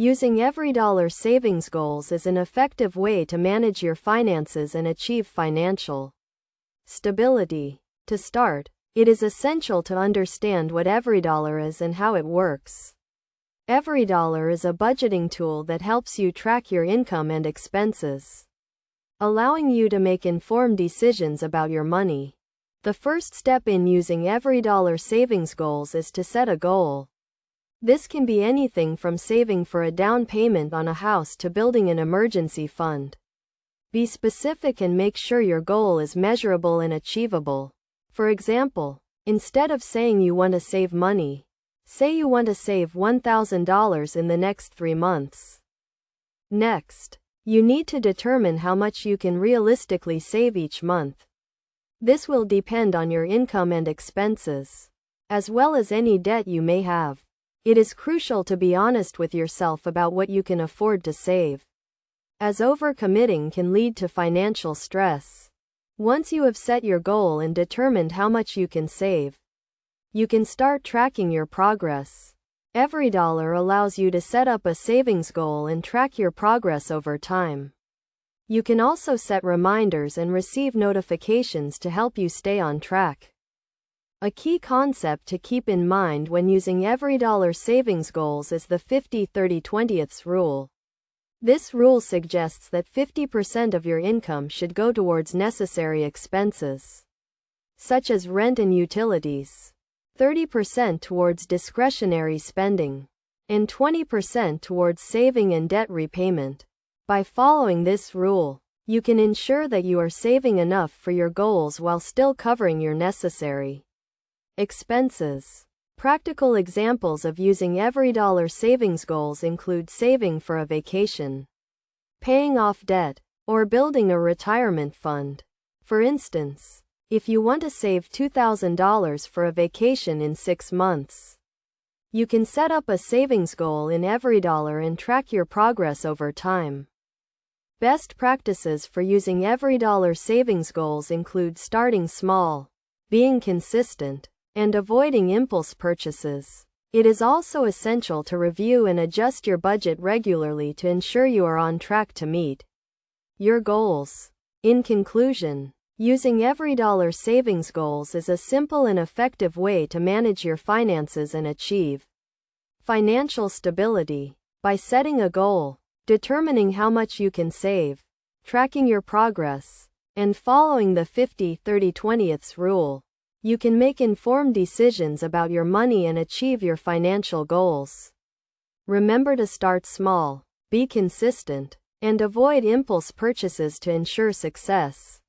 Using EveryDollar savings goals is an effective way to manage your finances and achieve financial stability. To start, it is essential to understand what EveryDollar is and how it works. EveryDollar is a budgeting tool that helps you track your income and expenses, allowing you to make informed decisions about your money. The first step in using EveryDollar savings goals is to set a goal. This can be anything from saving for a down payment on a house to building an emergency fund. Be specific and make sure your goal is measurable and achievable. For example, instead of saying you want to save money, say you want to save $1,000 in the next 3 months. Next, you need to determine how much you can realistically save each month. This will depend on your income and expenses, as well as any debt you may have. It is crucial to be honest with yourself about what you can afford to save, as overcommitting can lead to financial stress. Once you have set your goal and determined how much you can save, you can start tracking your progress. EveryDollar allows you to set up a savings goal and track your progress over time. You can also set reminders and receive notifications to help you stay on track. A key concept to keep in mind when using EveryDollar savings goals is the 50-30-20th rule. This rule suggests that 50% of your income should go towards necessary expenses, such as rent and utilities, 30% towards discretionary spending, and 20% towards saving and debt repayment. By following this rule, you can ensure that you are saving enough for your goals while still covering your necessary expenses. Practical examples of using EveryDollar savings goals include saving for a vacation, paying off debt, or building a retirement fund. For instance, if you want to save $2,000 for a vacation in 6 months, you can set up a savings goal in EveryDollar and track your progress over time. Best practices for using EveryDollar savings goals include starting small, being consistent, and avoiding impulse purchases. It is also essential to review and adjust your budget regularly to ensure you are on track to meet your goals. In conclusion, using EveryDollar savings goals is a simple and effective way to manage your finances and achieve financial stability. By setting a goal, determining how much you can save, tracking your progress, and following the 50-30-20th rule, you can make informed decisions about your money and achieve your financial goals. Remember to start small, be consistent, and avoid impulse purchases to ensure success.